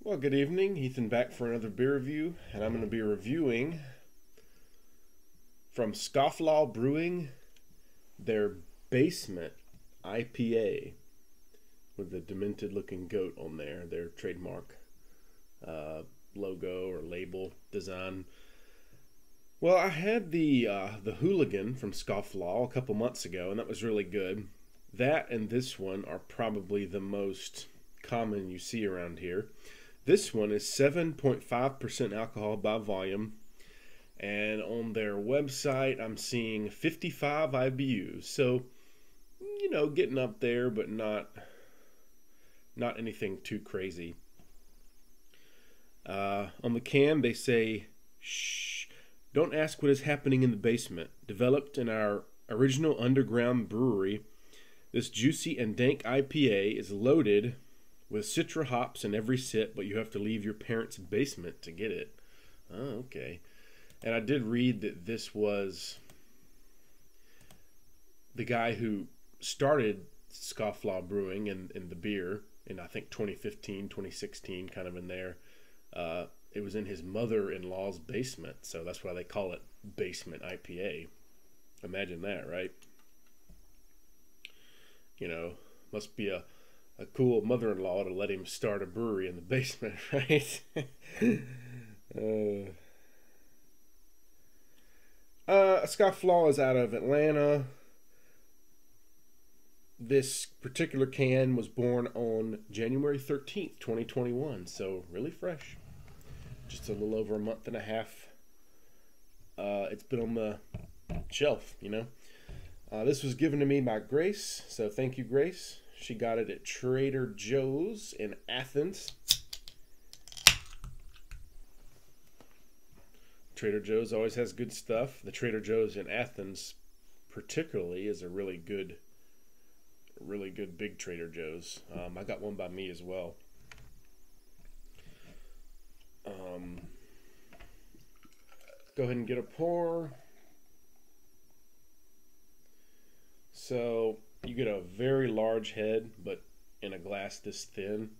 Well, good evening. Ethan back for another beer review, and I'm going to be reviewing from Scofflaw Brewing their Basement IPA with the demented looking goat on there, their trademark logo or label design. Well, I had the Hooligan from Scofflaw a couple months ago, and that was really good. That and this one are probably the most common you see around here. This one is 7.5% alcohol by volume, and on their website I'm seeing 55 IBUs. So, you know, getting up there, but not anything too crazy. On the can they say, "Shh, don't ask what is happening in the basement. Developed in our original underground brewery, this juicy and dank IPA is loaded with citra hops in every sip, but you have to leave your parents' basement to get it." Oh, okay. And I did read that this was the guy who started Scofflaw Brewing and the beer in, I think, 2015, 2016, kind of in there. It was in his mother-in-law's basement, so that's why they call it Basement IPA. Imagine that, right? You know, must be a cool mother-in-law to let him start a brewery in the basement, right? Scofflaw is out of Atlanta. This particular can was born on January 13th, 2021, so really fresh. Just a little over a month and a half. It's been on the shelf, you know. This was given to me by Grace, so thank you, Grace. She got it at Trader Joe's in Athens. Trader Joe's always has good stuff. The Trader Joe's in Athens particularly is a really good big Trader Joe's. I got one by me as well. Go ahead and get a pour. So you get a very large head, but in a glass this thin,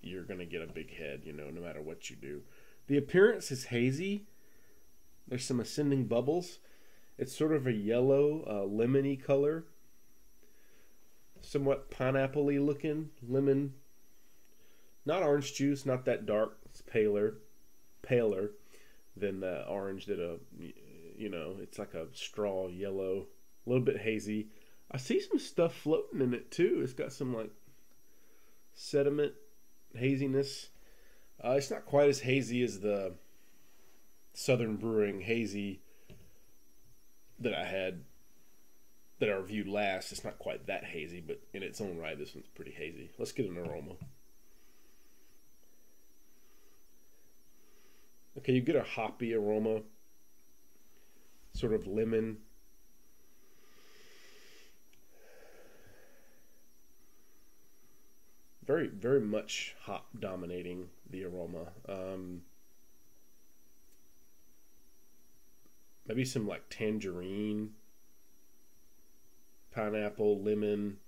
you're going to get a big head, you know, no matter what you do. The appearance is hazy. There's some ascending bubbles. It's sort of a yellow, lemony color. Somewhat pineapple-y looking. Lemon. Not orange juice, not that dark. It's paler than the orange that you know, it's like a straw yellow. A little bit hazy. I see some stuff floating in it too. It's got some like sediment haziness. It's not quite as hazy as the Southern Brewing hazy that I reviewed last. It's not quite that hazy, but in its own right, this one's pretty hazy. Let's get an aroma. Okay, you get a hoppy aroma, sort of lemon. Very, very much hop dominating the aroma. Maybe some like tangerine, pineapple, lemon.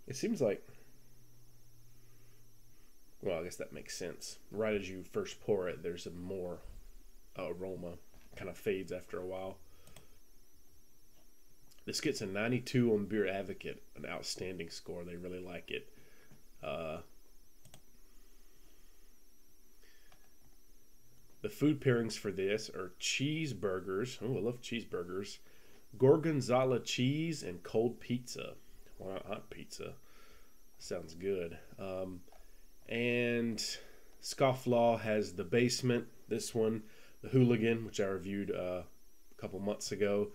It seems like, well, I guess that makes sense. Right as you first pour it, there's a more aroma. Kind of fades after a while. This gets a 92 on Beer Advocate, an outstanding score. They really like it. The food pairings for this are cheeseburgers. Oh, I love cheeseburgers. Gorgonzola cheese and cold pizza. Why not hot pizza? Sounds good. And Scofflaw has the Basement, this one, the Hooligan, which I reviewed a couple months ago.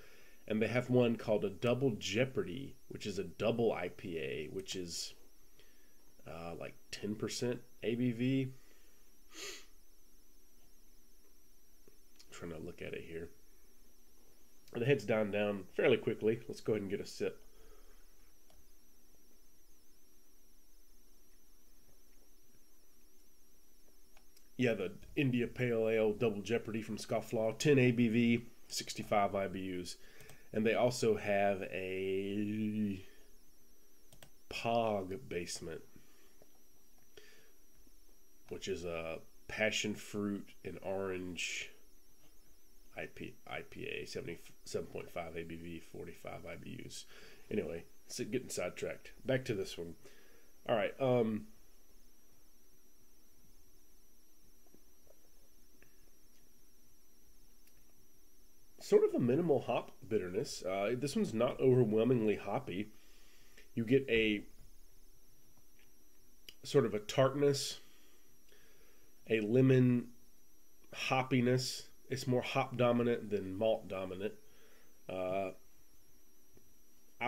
And they have one called a Double Jeopardy, which is a double IPA, which is like 10% ABV. Trying to look at it here. The head's down fairly quickly. Let's go ahead and get a sip. Yeah, the India Pale Ale Double Jeopardy from Scofflaw, 10 ABV, 65 IBUs. And they also have a Hog Basement, which is a passion fruit and orange IPA, 77.5 ABV, 45 IBUs. Anyway, so getting sidetracked. Back to this one. All right. Sort of a minimal hop bitterness. This one's not overwhelmingly hoppy. You get a sort of a tartness, a lemon hoppiness. It's more hop dominant than malt dominant. I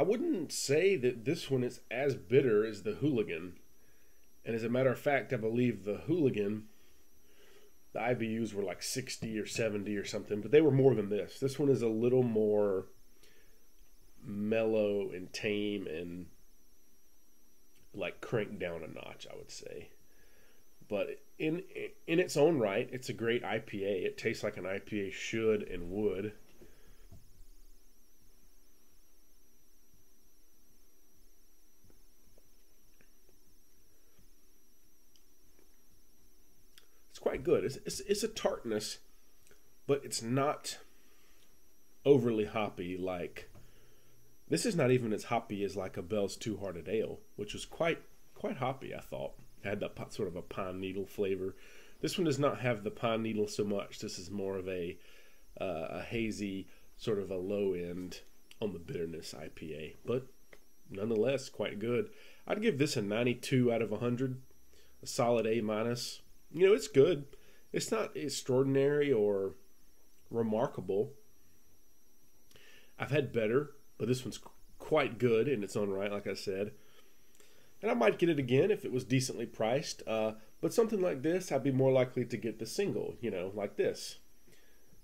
wouldn't say that this one is as bitter as the Hooligan. And as a matter of fact, I believe the Hooligan, the IBUs were like 60 or 70 or something, but they were more than this. This one is a little more mellow and tame and like cranked down a notch, I would say. But in its own right, it's a great IPA. It tastes like an IPA should and would. Quite good. It's a tartness, but it's not overly hoppy. Like, this is not even as hoppy as like a Bell's Two Hearted Ale, which was quite hoppy. I thought it had that sort of a pine needle flavor. This one does not have the pine needle so much. This is more of a hazy, sort of a low end on the bitterness IPA, but nonetheless quite good. I'd give this a 92 out of 100, a solid A minus. You know, it's good. It's not extraordinary or remarkable. I've had better, but this one's quite good in its own right, like I said. And I might get it again if it was decently priced. But something like this, I'd be more likely to get the single, you know, like this.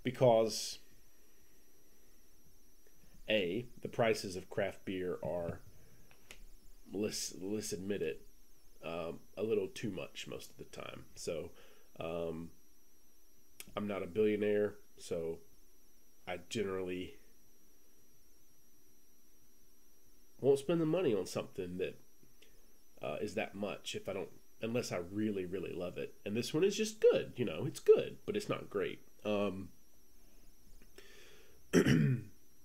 Because, A, the prices of craft beer are, let's admit it, a little too much most of the time. So I'm not a billionaire, so I generally won't spend the money on something that is that much if I don't, unless I really love it. And this one is just good, you know, it's good, but it's not great.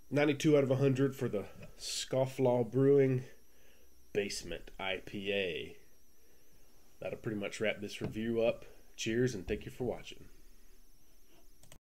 92 out of 100 for the Scofflaw Brewing Basement IPA. That'll pretty much wrap this review up. Cheers, and thank you for watching.